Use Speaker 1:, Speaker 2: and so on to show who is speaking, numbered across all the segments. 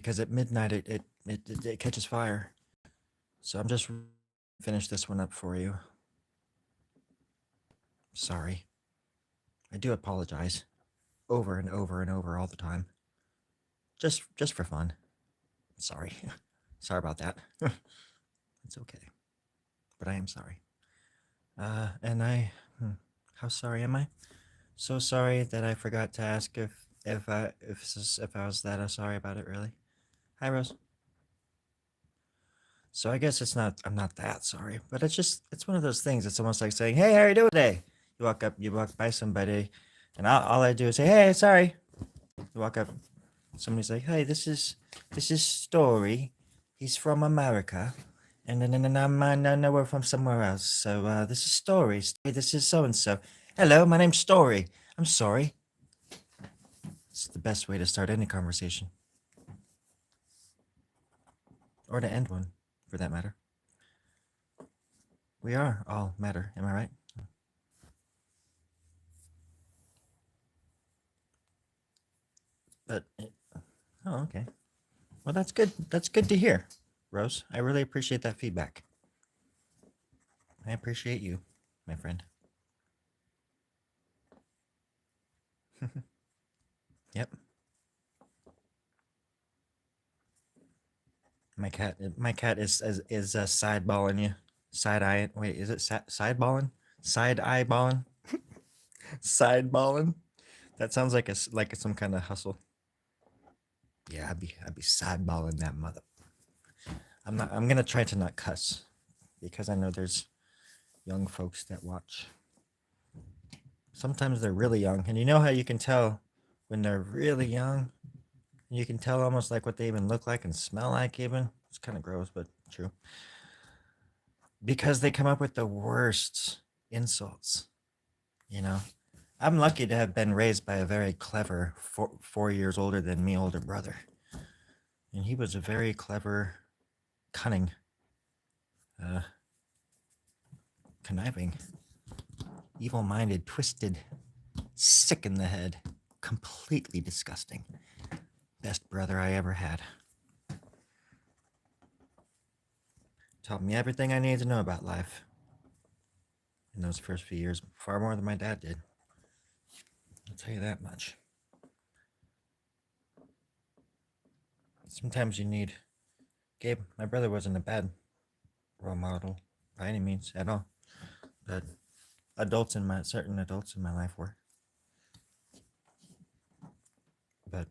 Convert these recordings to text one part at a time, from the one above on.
Speaker 1: because at midnight it catches fire. So I'm just finish this one up for you. Sorry. I do apologize over and over and over all the time. Just for fun. Sorry. Sorry about that. It's okay. But I am sorry. And how sorry am I? So sorry that I forgot to ask if I was that sorry about it really. Hi Rose. So I guess I'm not that sorry, but it's one of those things. It's almost like saying, "Hey, how are you doing today?" You walk by somebody, and all I do is say, "Hey, sorry." You walk up, somebody's like, "Hey, this is Story. He's from America, and then I know we're from somewhere else. So this is Story. This is so and so. Hello, my name's Story. I'm sorry." It's the best way to start any conversation, or to end one, for that matter. We are all matter. Am I right? But oh, okay. Well, that's good. That's good to hear, Rose. I really appreciate that feedback. I appreciate you, my friend. Yep. My cat is sideballing you, side eye. Wait, is it sideballing? Side eyeballing? Sideballing? That sounds like like some kind of hustle. Yeah, I'd be sideballing that mother. I'm not. I'm gonna try to not cuss because I know there's young folks that watch. Sometimes they're really young, and you know how you can tell when they're really young. You can tell almost like what they even look like and smell like. Even it's kind of gross, but true. Because they come up with the worst insults. You know, I'm lucky to have been raised by a very clever 4 years older than me older brother, and he was a very clever, cunning, uh, conniving, evil-minded, twisted, sick in the head, completely disgusting. Best brother I ever had. Taught me everything I needed to know about life in those first few years, far more than my dad did. I'll tell you that much. Sometimes you need. Gabe, my brother wasn't a bad role model by any means at all, but certain adults in my life were. But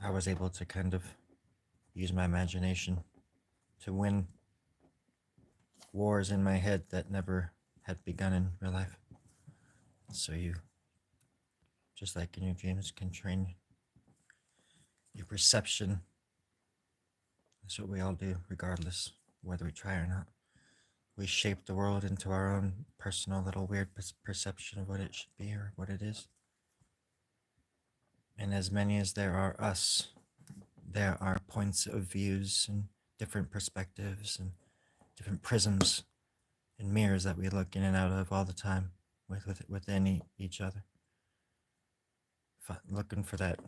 Speaker 1: I was able to kind of use my imagination to win wars in my head that never had begun in real life. So you, just like in your dreams, can train your perception. That's what we all do, regardless whether we try or not. We shape the world into our own personal little weird perception of what it should be or what it is. And as many as there are us, there are points of views and different perspectives and different prisms and mirrors that we look in and out of all the time within each other. Looking for that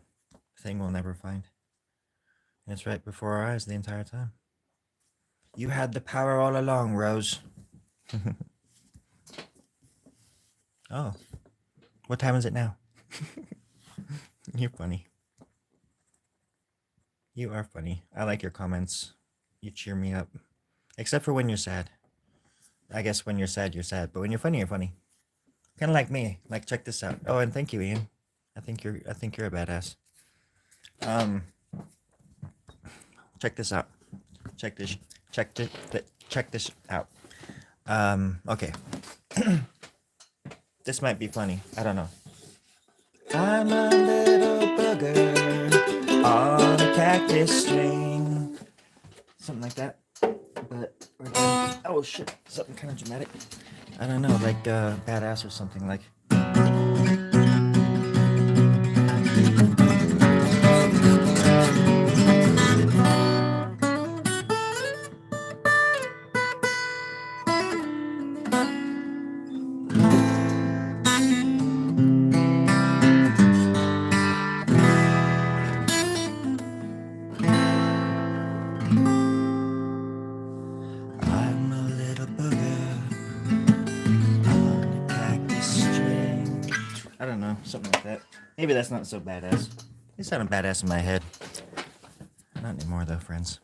Speaker 1: thing we'll never find. And it's right before our eyes the entire time. You had the power all along, Rose. Oh. What time is it now? You're funny. You are funny. I like your comments. You cheer me up. Except for when you're sad. I guess when you're sad, but when you're funny, you're funny. Kind of like me. Like, check this out. Oh, and thank you, Ian. I think you're a badass. Check this out. Check this out. Okay. This might be funny. I don't know. I'm a little booger on a cactus string. Something like that. But we're doing, oh shit, something kind of dramatic. I don't know, like badass or something like. something like that. Maybe that's not so badass. It sounded badass in my head. Not anymore, though, friends.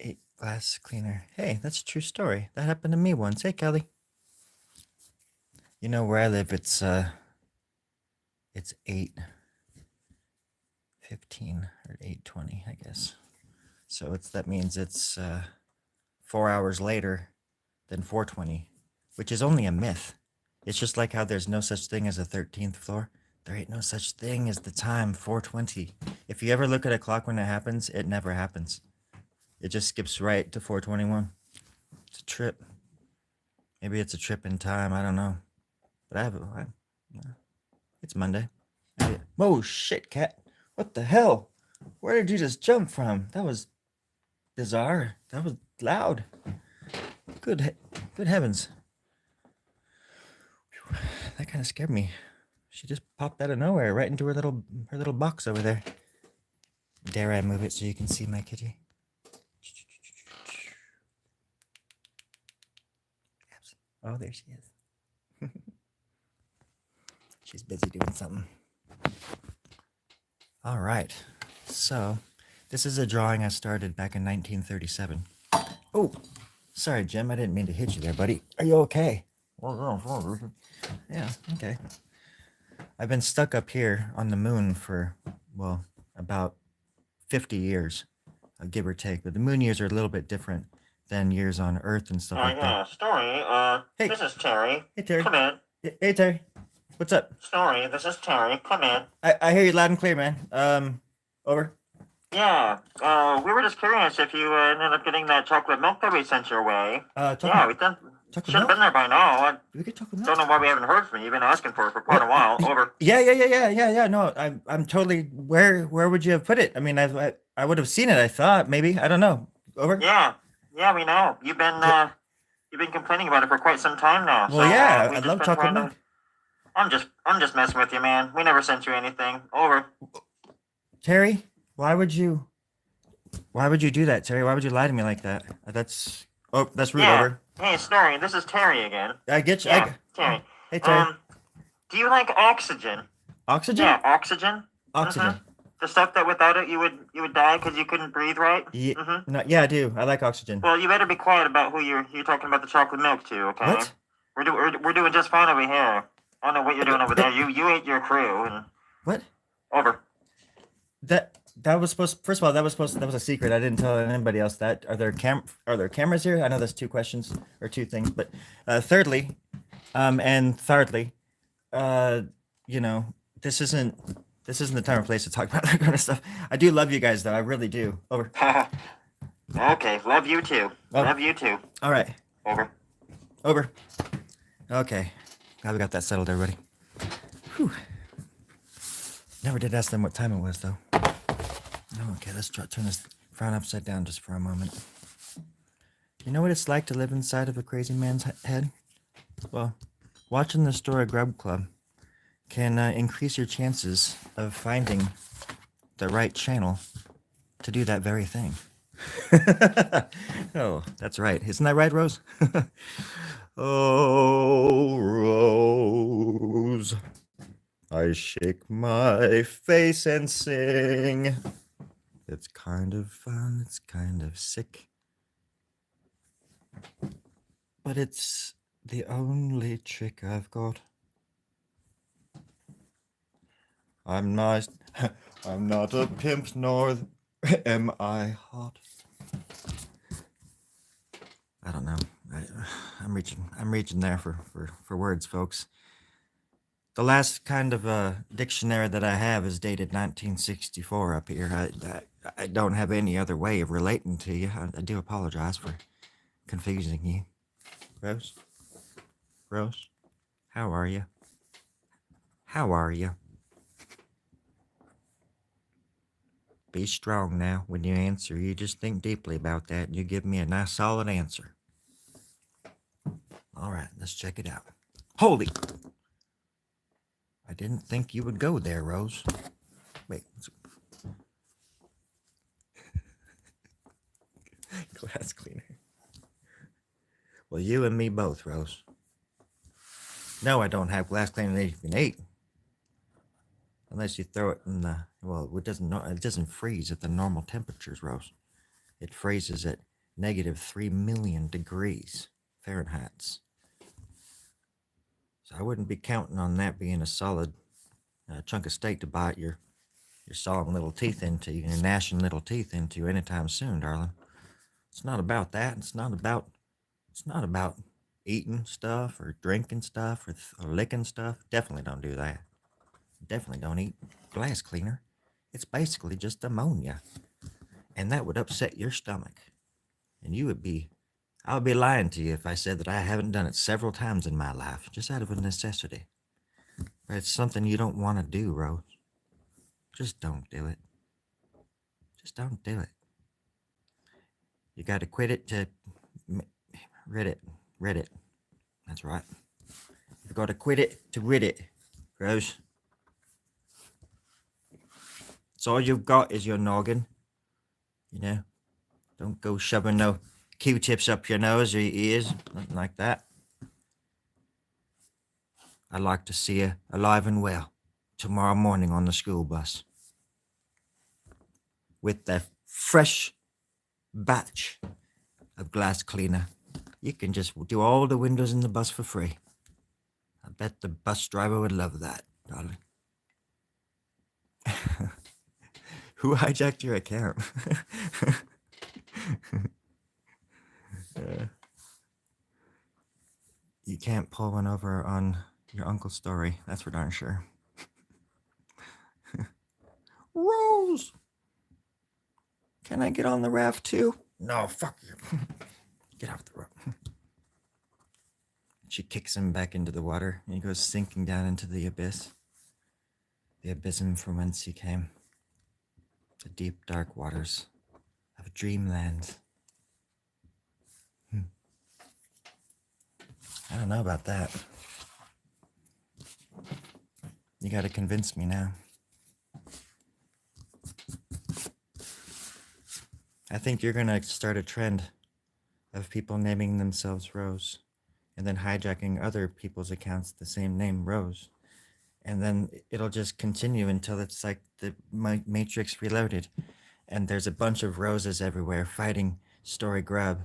Speaker 1: Eight glass cleaner. Hey, that's a true story. That happened to me once. Hey, Kelly. You know where I live? It's 8:15 or 8:20, I guess. So that means it's 4 hours later than 4:20, which is only a myth. It's just like how there's no such thing as a 13th floor. There ain't no such thing as the time 4:20. If you ever look at a clock when it happens, it never happens. It just skips right to 4:21. It's a trip. Maybe it's a trip in time. I don't know. But it's Monday. Whoa, shit, cat. What the hell? Where did you just jump from? That was bizarre. That was loud. Good heavens. Whew, that kind of scared me. She just popped out of nowhere right into her little box over there. Dare I move it so you can see my kitty? Oh, there she is. She's busy doing something. All right. So, this is a drawing I started back in 1937. Oh, sorry, Jim. I didn't mean to hit you there, buddy. Are you okay? Yeah, okay. I've been stuck up here on the moon for, well, about 50 years, give or take. But the moon years are a little bit different than years on Earth and stuff like that.
Speaker 2: Story,
Speaker 1: Hey.
Speaker 2: this is Terry.
Speaker 1: Hey, Terry.
Speaker 2: Come in.
Speaker 1: Hey, Terry. What's up?
Speaker 2: Story, this is Terry. Come in.
Speaker 1: I hear you loud and clear, man. Over.
Speaker 2: Yeah, we were just curious if you ended up getting that chocolate milk that we sent your way. Yeah, we should have been there by now. I
Speaker 1: Did we get chocolate milk?
Speaker 2: don't know why we haven't heard from you. You've been asking for it for quite a while. Over.
Speaker 1: Yeah. No, I'm totally. Where would you have put it? I mean, I would have seen it. I thought maybe. I don't know. Over.
Speaker 2: Yeah, we know. You've been complaining about it for quite some time now.
Speaker 1: Well, yeah,
Speaker 2: we've
Speaker 1: I
Speaker 2: just
Speaker 1: love
Speaker 2: been
Speaker 1: chocolate
Speaker 2: trying to-
Speaker 1: milk.
Speaker 2: I'm just messing with you, man. We never sent you anything. Over.
Speaker 1: Terry, why would you do that, Terry? Why would you lie to me like that? That's rude.
Speaker 2: Yeah.
Speaker 1: Over.
Speaker 2: Hey, Story, this is Terry again.
Speaker 1: I get you.
Speaker 2: Yeah, Terry.
Speaker 1: Hey, Terry.
Speaker 2: Do you like oxygen?
Speaker 1: Oxygen?
Speaker 2: Yeah, oxygen.
Speaker 1: Oxygen.
Speaker 2: The stuff that without it you would die because you couldn't breathe right.
Speaker 1: Yeah. No, yeah, I do. I like oxygen.
Speaker 2: Well, you better be quiet about who you're talking about the chocolate milk to, okay?
Speaker 1: What?
Speaker 2: We're doing just fine over here. I don't know what you're doing over there. You ate your crew and
Speaker 1: What?
Speaker 2: over.
Speaker 1: That was supposed. First of all, that was a secret. I didn't tell anybody else that. Are there cameras here? I know that's two questions or two things, but thirdly, and thirdly, you know, this isn't the time or place to talk about that kind of stuff. I do love you guys, though. I really do. Over.
Speaker 2: Okay, love you too. Love you too.
Speaker 1: All right.
Speaker 2: Over.
Speaker 1: Okay. Glad we got that settled, everybody. Whew. Never did ask them what time it was, though. Okay, let's turn this frown upside down just for a moment. You know what it's like to live inside of a crazy man's head? Well, watching the Story Grub Club can increase your chances of finding the right channel to do that very thing. Oh, that's right. Isn't that right, Rose? Oh, Rose, I shake my face and sing. It's kind of fun, it's kind of sick. But it's the only trick I've got. I'm not a pimp, nor am I hot. I don't know. I'm reaching there for words, folks. The last kind of dictionary that I have is dated 1964 up here. I don't have any other way of relating to you. I do apologize for confusing you. Rose, how are you? How are you? Be strong now. When you answer, you just think deeply about that and you give me a nice solid answer. All right, let's check it out. Holy! I didn't think you would go there, Rose. Wait. Glass cleaner. Well, you and me both, Rose. No, I don't have glass cleaner that you can eat. Unless you throw it in the, well, it doesn't freeze at the normal temperatures, Rose. It freezes at negative 3 million degrees Fahrenheit. So I wouldn't be counting on that being a solid chunk of steak to bite your solemn little teeth into, your gnashing little teeth into anytime soon, darling. It's not about that. It's not about eating stuff or drinking stuff or licking stuff. Definitely don't do that. Definitely don't eat glass cleaner. It's basically just ammonia. And that would upset your stomach. And I would be lying to you if I said that I haven't done it several times in my life, just out of a necessity. But it's something you don't want to do, Rose. Just don't do it. Just don't do it. You got to quit it to rid it. Rid it. That's right. You've got to quit it to rid it, Rose. So all you've got is your noggin. You know? Don't go shoving no Q-tips up your nose or your ears. Nothing like that. I'd like to see you alive and well tomorrow morning on the school bus. With the fresh batch of glass cleaner. You can just do all the windows in the bus for free. I bet the bus driver would love that, darling. Who hijacked your account? You can't pull one over on your uncle's story. That's for darn sure. Rose! Can I get on the raft too? No, fuck you. Get off the raft. She kicks him back into the water, and he goes sinking down into the abyss. The abysm from whence he came. The deep, dark waters of dreamland. I don't know about that. You gotta convince me now. I think you're gonna start a trend of people naming themselves Rose and then hijacking other people's accounts the same name, Rose. And then it'll just continue until it's like the Matrix Reloaded. And there's a bunch of roses everywhere fighting Story Grub.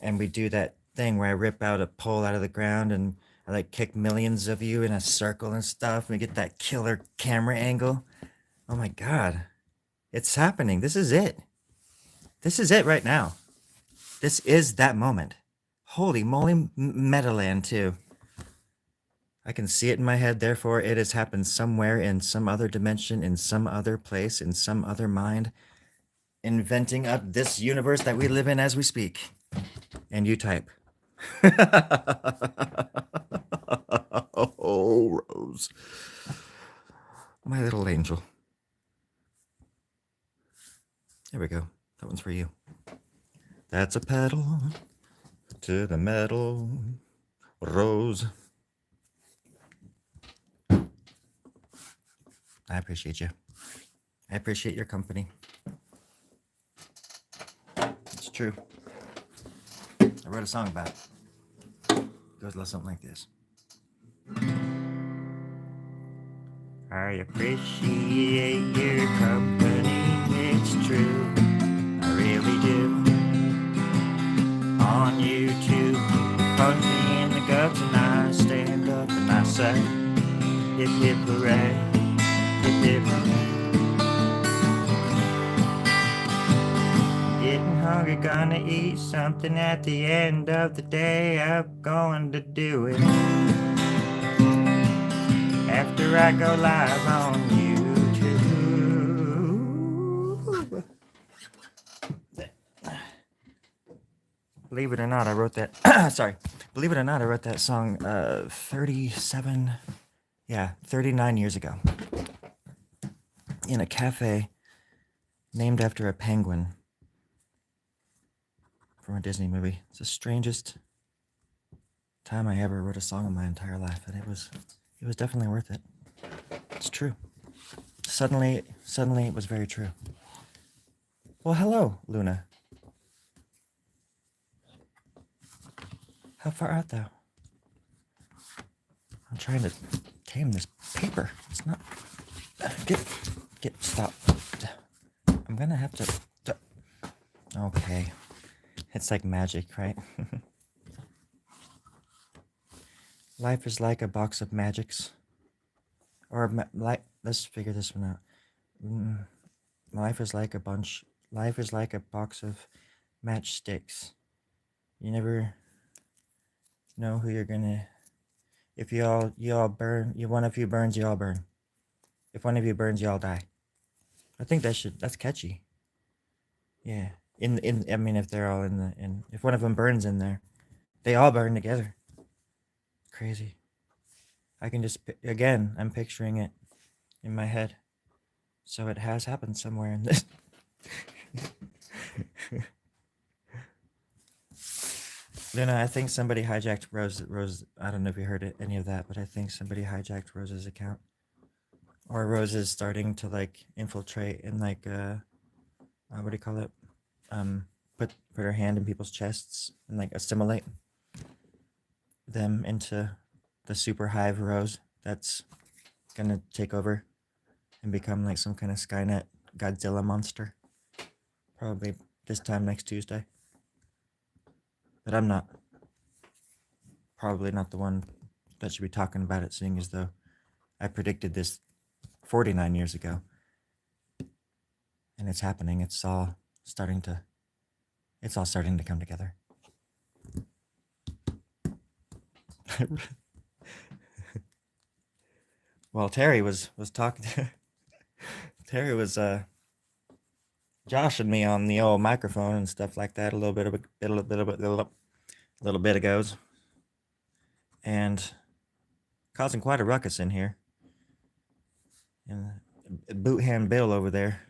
Speaker 1: And we do that thing where I rip out a pole out of the ground and I like kick millions of you in a circle and stuff. And we get that killer camera angle. Oh my God. It's happening. This is it. This is it right now. This is that moment. Holy moly, Metaland too. I can see it in my head, therefore it has happened somewhere in some other dimension, in some other place, in some other mind, inventing up this universe that we live in as we speak. And you type. Oh, Rose. My little angel. There we go. That one's for you. That's a pedal to the metal, Rose. I appreciate you. I appreciate your company. It's true. I wrote a song about it. It goes a little something like this. I appreciate your company, it's true. I really do. On YouTube, you punch me in the guts and I stand up and I say, hip hip hooray, hip hip hooray. Getting hungry, gonna eat something at the end of the day. I'm going to do it after I go live on YouTube. Believe it or not, I wrote that. Sorry. Believe it or not, I wrote that song 39 years ago. In a cafe named after a penguin from a Disney movie. It's the strangest time I ever wrote a song in my entire life, and it was definitely worth it. It's true. Suddenly it was very true. Well, hello, Luna. How far out though? I'm trying to tame this paper. It's not. Stop. I'm gonna have to. Okay. It's like magic, right? Life is like a box of magics. Or, let's figure this one out. Life is like a box of matchsticks. You never know who you're gonna. If you all burn, one of you burns, you all burn. If one of you burns, you all die. I think that's catchy. Yeah. I mean, if they're all if one of them burns in there, they all burn together. Crazy. I can just, again, I'm picturing it in my head. So it has happened somewhere in this. I think somebody hijacked Rose. I don't know if you heard any of that, but I think somebody hijacked Rose's account. Or Rose is starting to like infiltrate and like what do you call it? Put her hand in people's chests and like assimilate them into the super hive Rose that's gonna take over and become like some kind of Skynet Godzilla monster. Probably this time next Tuesday. But I'm not. Probably not the one that should be talking about it, seeing as though I predicted this 49 years ago. And it's happening. It's all starting to come together. Well, Terry was talking. Terry was joshing me on the old microphone and stuff like that a little bit ago, and causing quite a ruckus in here. And boot hand Bill over there.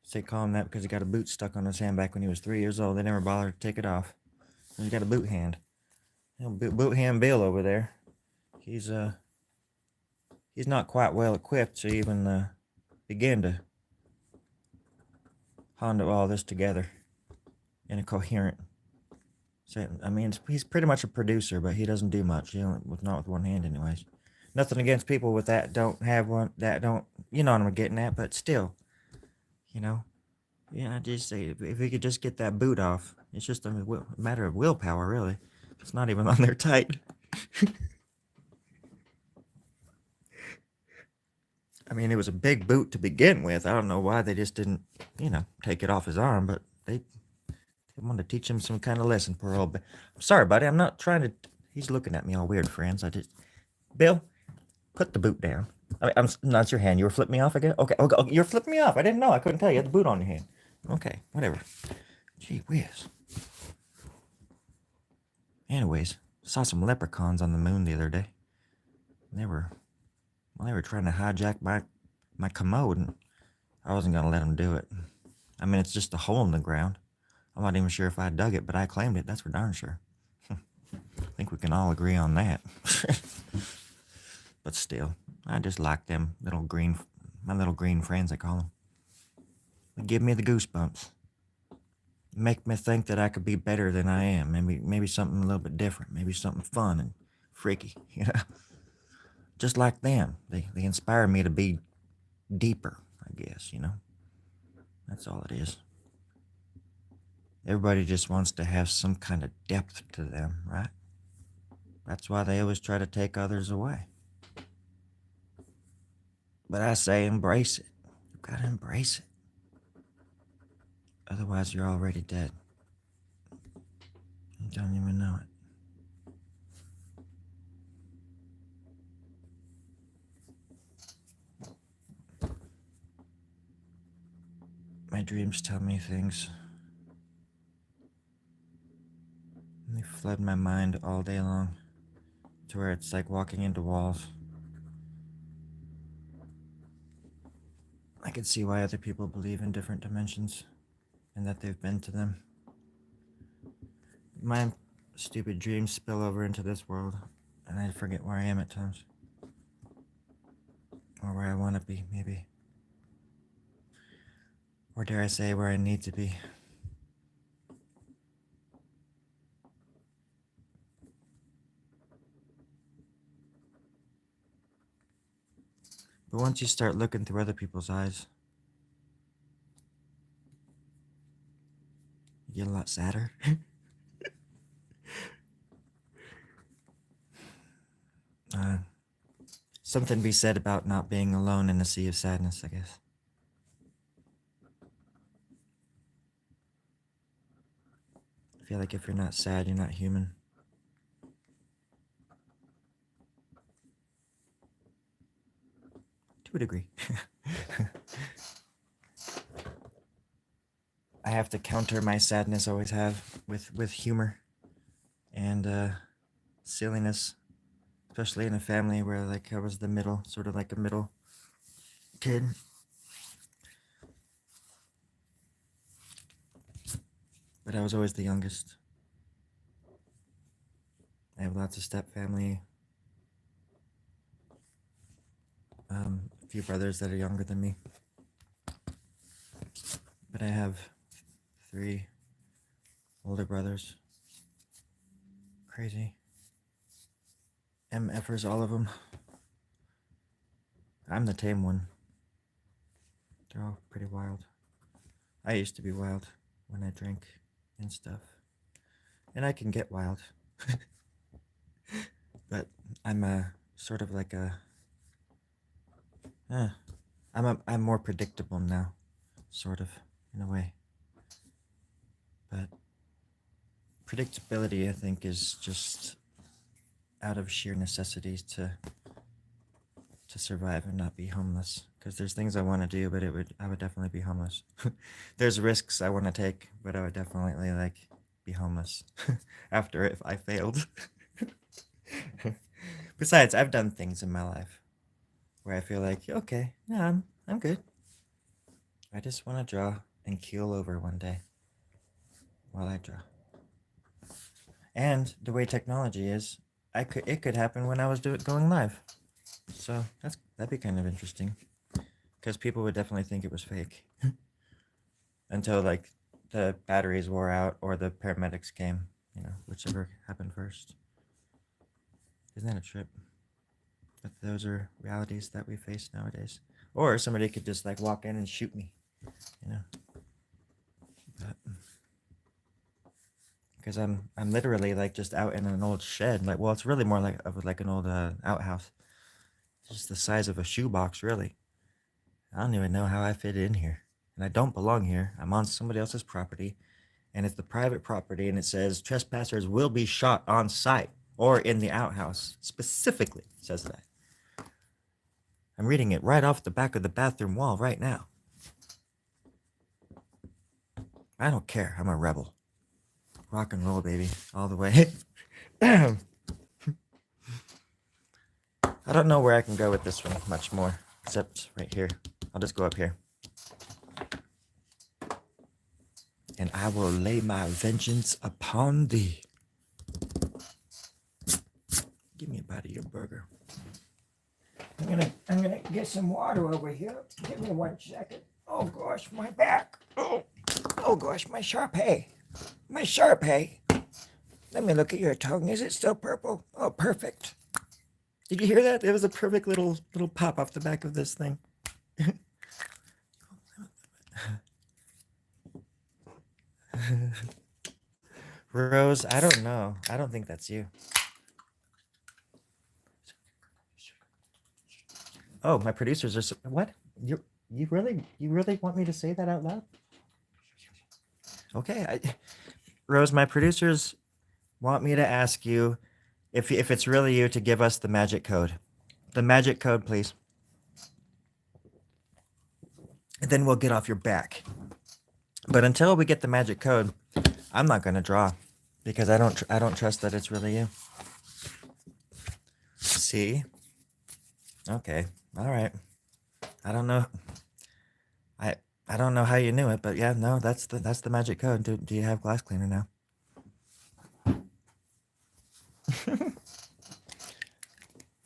Speaker 1: Say call him that because he got a boot stuck on his hand back when he was 3 years old. They never bothered to take it off. And he got a boot hand. Boot hand Bill over there. He's not quite well equipped to even begin to handle all this together in a coherent. I mean, he's pretty much a producer, but he doesn't do much. Not with one hand, anyways. Nothing against people with that don't have one. That don't. You know what I'm getting at, but still. I just say if we could just get that boot off, it's just a matter of willpower, really. It's not even on there tight. I mean, it was a big boot to begin with. I don't know why they just didn't, take it off his arm, but they wanted to teach him some kind of lesson, poor old. I'm sorry, buddy. I'm not trying to. He's looking at me all weird, friends. Bill, put the boot down. I'm not your hand. You were flipping me off again? Okay, you're flipping me off. I didn't know. I couldn't tell you. You had the boot on your hand. Okay, whatever. Gee whiz. Anyways, saw some leprechauns on the moon the other day. They were trying to hijack my commode, and I wasn't going to let them do it. I mean, it's just a hole in the ground. I'm not even sure if I dug it, but I claimed it. That's for darn sure. I think we can all agree on that. But still, I just like them my little green friends, I call them. They give me the goosebumps. Make me think that I could be better than I am. Maybe something a little bit different. Maybe something fun and freaky, Just like them. They inspire me to be deeper, I guess, That's all it is. Everybody just wants to have some kind of depth to them, right? That's why they always try to take others away. But I say embrace it. You've got to embrace it. Otherwise, you're already dead. You don't even know it. My dreams tell me things. And they flood my mind all day long to where it's like walking into walls. I can see why other people believe in different dimensions and that they've been to them. My stupid dreams spill over into this world, and I forget where I am at times. Or where I want to be, maybe. Or dare I say, where I need to be. But once you start looking through other people's eyes, you get a lot sadder. Something to be said about not being alone in a sea of sadness, I guess. I feel like if you're not sad, you're not human. To a degree. I have to counter my sadness, always have, with humor and silliness, especially in a family where like I was the middle, sort of like a middle kid. But I was always the youngest. I have lots of step family. A few brothers that are younger than me. But I have 3 older brothers. Crazy. MFers, all of them. I'm the tame one. They're all pretty wild. I used to be wild when I drank and stuff. And I can get wild. But I'm sort of like I'm more predictable now, sort of, in a way. But predictability, I think, is just out of sheer necessity to survive and not be homeless. Because there's things I want to do, but I would definitely be homeless. There's risks I want to take, but I would definitely be homeless after if I failed. Besides, I've done things in my life where I feel like, okay, yeah, I'm good. I just want to draw and keel over one day while I draw. And the way technology is, it could happen when I was going live. So that'd be kind of interesting, because people would definitely think it was fake until like the batteries wore out or the paramedics came, whichever happened first. Isn't that a trip? But those are realities that we face nowadays. Or somebody could just like walk in and shoot me, But, because I'm literally like just out in an old shed. Like, well, it's really more like an old outhouse. It's just the size of a shoebox, really. I don't even know how I fit in here, and I don't belong here. I'm on somebody else's property, and it's the private property, and it says trespassers will be shot on site or in the outhouse. Specifically says that. I'm reading it right off the back of the bathroom wall right now. I don't care. I'm a rebel. Rock and roll, baby. All the way. I don't know where I can go with this one much more, except right here. I'll just go up here. And I will lay my vengeance upon thee. Give me a bite of your burger. I'm gonna get some water over here. Give me 1 second. Oh gosh, my back. Oh gosh, my Sharpay. My Sharpay. Let me look at your tongue. Is it still purple? Oh, perfect. Did you hear that? It was a perfect little pop off the back of this thing. Rose, I don't know. I don't think that's you. Oh, my producers are what? You really want me to say that out loud? Okay, Rose, my producers want me to ask you if it's really you to give us the magic code. The magic code, please. And then we'll get off your back. But until we get the magic code, I'm not going to draw, because I don't trust that it's really you. See? Okay. All right. I don't know. I don't know how you knew it, but yeah, no, that's the magic code. Do you have glass cleaner now?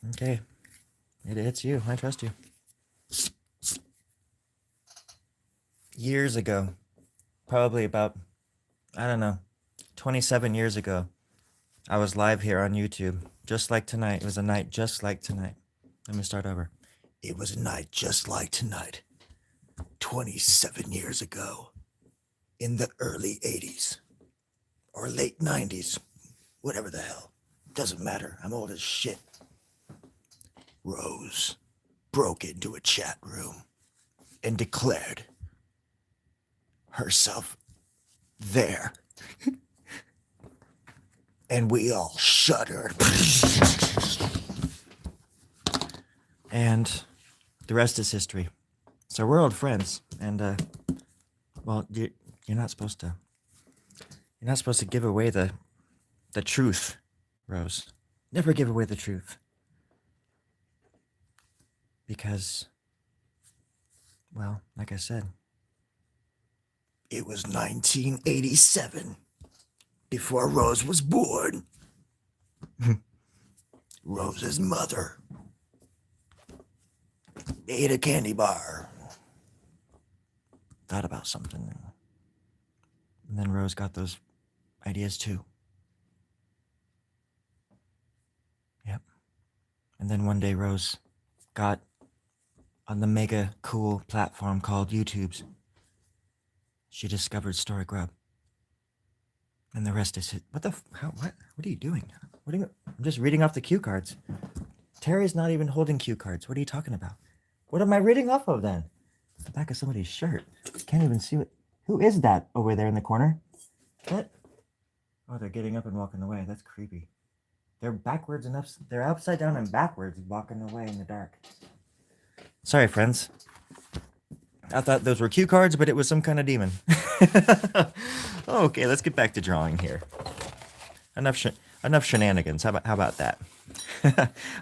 Speaker 1: Okay. It's you. I trust you. Years ago, probably about, I don't know, 27 years ago, I was live here on YouTube, just like tonight. It was a night just like tonight. Let me start over. It was a night just like tonight, 27 years ago, in the early 80s, or late 90s, whatever the hell. Doesn't matter, I'm old as shit. Rose broke into a chat room and declared herself there. And we all shuddered. And the rest is history. So we're old friends, and well, you're not supposed to. You're not supposed to give away the truth, Rose. Never give away the truth. Because, well, like I said, it was 1987 before Rose was born. Rose's mother ate a candy bar. Thought about something. And then Rose got those ideas too. Yep. And then one day Rose got on the mega cool platform called YouTube's. She discovered Story Grub. And the rest is what are you doing? I'm just reading off the cue cards. Terry's not even holding cue cards. What are you talking about? What am I reading off of then? It's the back of somebody's shirt. Can't even see what. Who is that over there in the corner? What? Oh, they're getting up and walking away. That's creepy. They're backwards and they're upside down and backwards walking away in the dark. Sorry, friends. I thought those were cue cards, but it was some kind of demon. Okay, let's get back to drawing here. Enough shenanigans. How about that?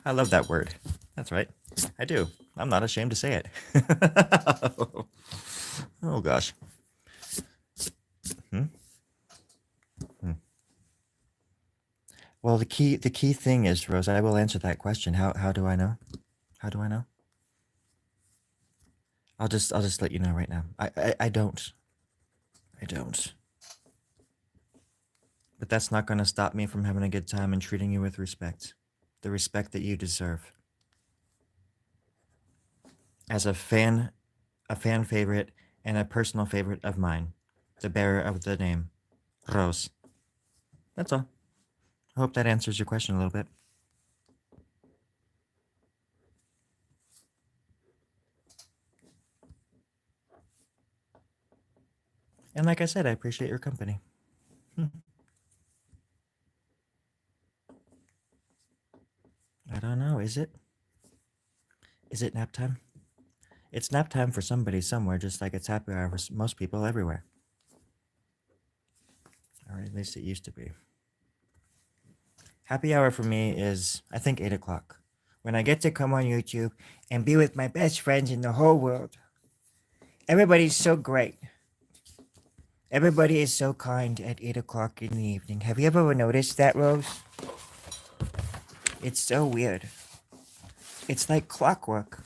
Speaker 1: I love that word. That's right. I do. I'm not ashamed to say it. Oh gosh. Well, the key thing is, Rose, I will answer that question. How do I know? How do I know? I'll just let you know right now. I don't. But that's not going to stop me from having a good time and treating you with respect. The respect that you deserve. As a fan favorite and a personal favorite of mine, the bearer of the name, Rose. That's all. I hope that answers your question a little bit. And like I said, I appreciate your company. I don't know, is it? Is it nap time? It's nap time for somebody somewhere, just like it's happy hour for most people everywhere. Or at least it used to be. Happy hour for me is, I think, 8 o'clock. When I get to come on YouTube and be with my best friends in the whole world. Everybody's so great. Everybody is so kind at 8 o'clock in the evening. Have you ever noticed that, Rose? It's so weird. It's like clockwork.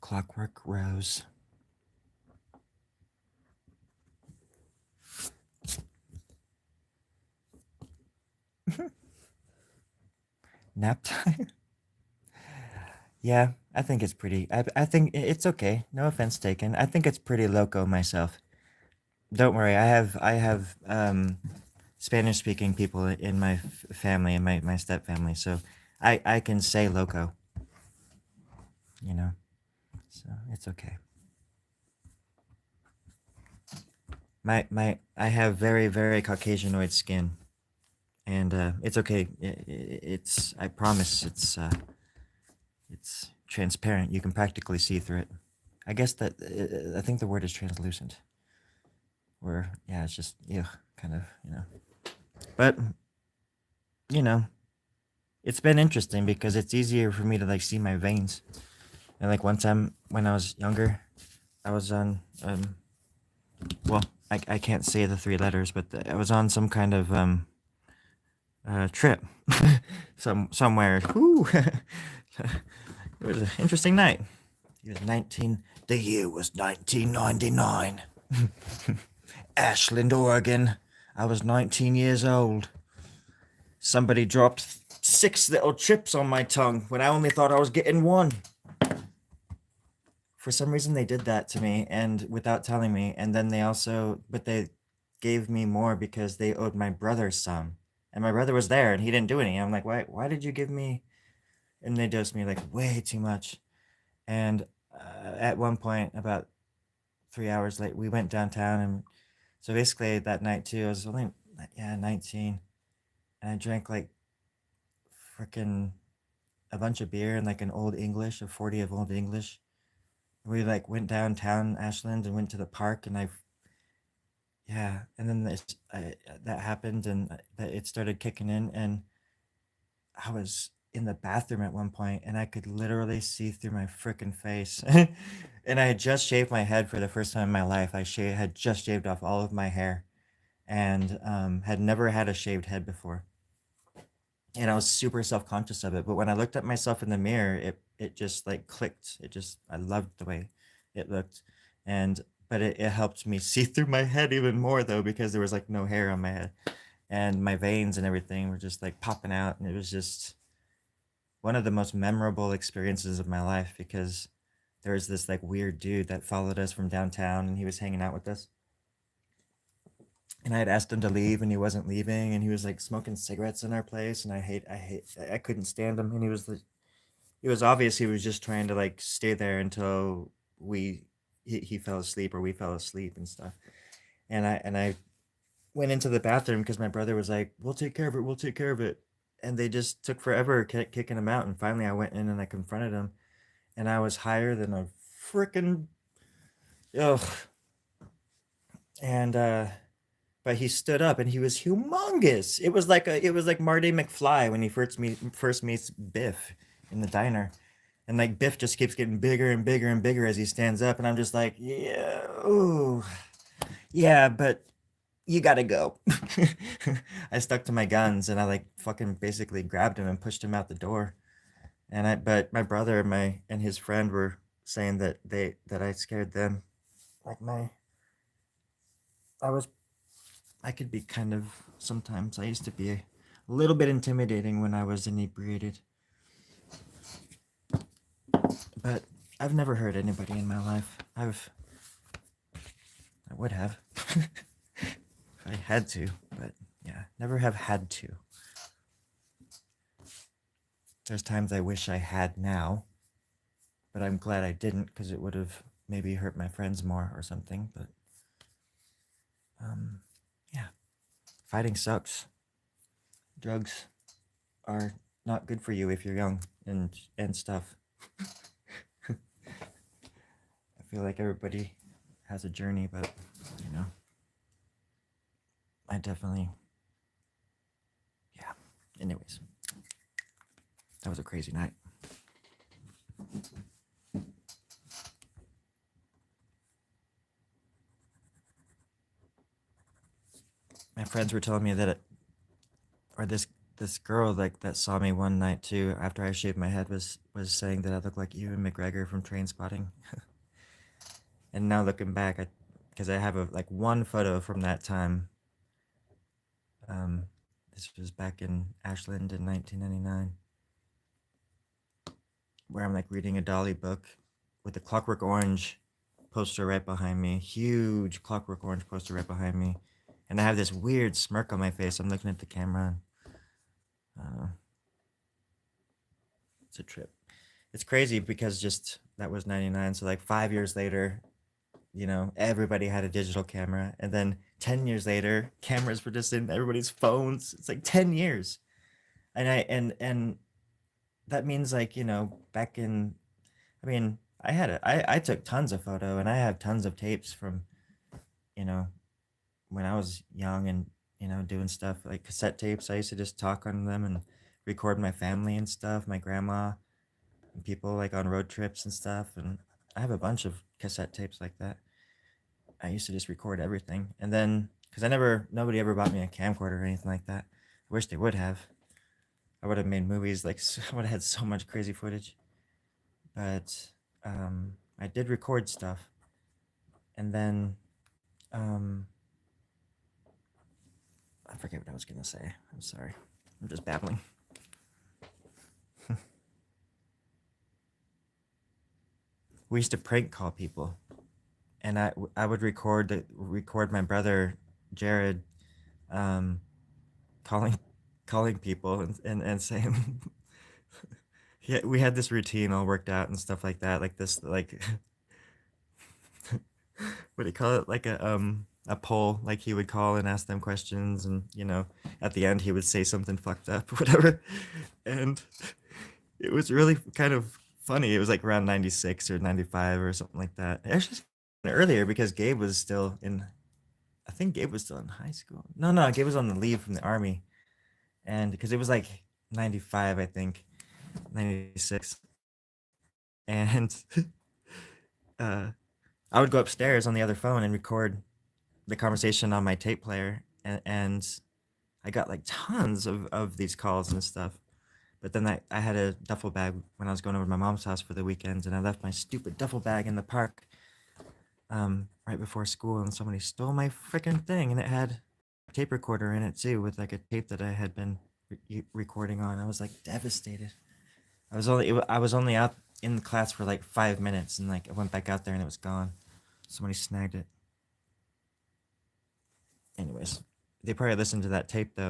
Speaker 1: Clockwork Rose. Nap time? Yeah, I think it's pretty. I think it's okay. No offense taken. I think it's pretty loco myself. Don't worry. I have Spanish speaking people in my family and my step family, so I can say loco. You know, so it's okay. I have very, very Caucasianoid skin, and it's okay. It's I promise it's transparent. You can practically see through it. I guess that I think the word is translucent. Or yeah, it's just kind of But it's been interesting because it's easier for me to like see my veins. And like one time when I was younger, I was on well, I can't say the 3 letters, but I was on some kind of trip somewhere. Woo. It was an interesting night. The year was 1999. Ashland, Oregon. I was 19 years old. Somebody dropped 6 little chips on my tongue when I only thought I was getting one. For some reason, they did that to me, and without telling me. And then but they gave me more because they owed my brother some, and my brother was there, and he didn't do any. I'm like, why did you give me? And they dosed me like way too much. And at one point, about 3 hours late, we went downtown, and so basically that night too, I was only 19, and I drank like freaking a bunch of beer and like an Old English, a 40 of Old English. We like went downtown Ashland and went to the park, and and then that happened, and it started kicking in, and I was in the bathroom at one point, and I could literally see through my freaking face. And I had just shaved my head for the first time in my life. Had just shaved off all of my hair, and had never had a shaved head before. And I was super self-conscious of it. But when I looked at myself in the mirror, it just like clicked. I loved the way it looked. And but it helped me see through my head even more though, because there was like no hair on my head. And my veins and everything were just like popping out. And it was just one of the most memorable experiences of my life, because there was this like weird dude that followed us from downtown, and he was hanging out with us. And I had asked him to leave, and he wasn't leaving, and he was like smoking cigarettes in our place, and I couldn't stand him. And it was obvious he was just trying to like stay there until he fell asleep or we fell asleep and stuff. And I went into the bathroom because my brother was like, we'll take care of it, we'll take care of it. And they just took forever kicking him out. And finally I went in and I confronted him, and I was higher than a freaking ugh. And but he stood up, and he was humongous. It was like Marty McFly when he first meets Biff in the diner. And like Biff just keeps getting bigger and bigger and bigger as he stands up, and I'm just like, yeah, ooh, yeah, but you gotta go. I stuck to my guns, and I like fucking basically grabbed him and pushed him out the door. But my brother and his friend were saying that I scared them. Like I was I could be kind of sometimes. I used to be a little bit intimidating when I was inebriated. But I've never hurt anybody in my life. I would have. If I had to, but yeah, never have had to. There's times I wish I had now, but I'm glad I didn't, because it would have maybe hurt my friends more or something. But yeah, fighting sucks. Drugs are not good for you if you're young and stuff. I feel like everybody has a journey, but I definitely, yeah. Anyways, that was a crazy night. My friends were telling me that this girl like that saw me one night too after I shaved my head was saying that I look like Ewan McGregor from Trainspotting. And now looking back, because I have one photo from that time. This was back in Ashland in 1999, where I'm like reading a Dolly book with a Clockwork Orange poster right behind me, huge Clockwork Orange poster right behind me, and I have this weird smirk on my face. I'm looking at the camera. It's a trip. It's crazy because just that was 99, so like 5 years later, everybody had a digital camera, and then 10 years later, cameras were just in everybody's phones. It's like 10 years. And that means like, back in, I mean, I took tons of photo, and I have tons of tapes from, when I was young and, doing stuff like cassette tapes. I used to just talk on them and record my family and stuff, my grandma and people like on road trips and stuff. And I have a bunch of cassette tapes like that. I used to just record everything. And then, because nobody ever bought me a camcorder or anything like that. I wish they would have. I would have made movies, like, I would have had so much crazy footage. But I did record stuff. And then, I forget what I was going to say. I'm sorry. I'm just babbling. we used to prank call people, and I would record my brother Jared, um, calling calling people and saying yeah, we had this routine all worked out and stuff like that, like this, like what do you call it, like a poll, like he would call and ask them questions, and at the end he would say something fucked up or whatever, and it was really kind of funny. It was like around 96 or 95 or something like that. Actually earlier, because Gabe was still in, I think Gabe was still in high school. No, Gabe was on the leave from the army, and because it was like 95, I think, 96, and uh I would go upstairs on the other phone and record the conversation on my tape player, and I got like tons of these calls and stuff. But then I had a duffel bag when I was going over to my mom's house for the weekends, and I left my stupid duffel bag in the park right before school, and somebody stole my freaking thing, and it had a tape recorder in it too, with like a tape that I had been recording on. I was like devastated. I was only out in the class for like 5 minutes, and like I went back out there and it was gone. Somebody snagged it. Anyways, they probably listened to that tape though.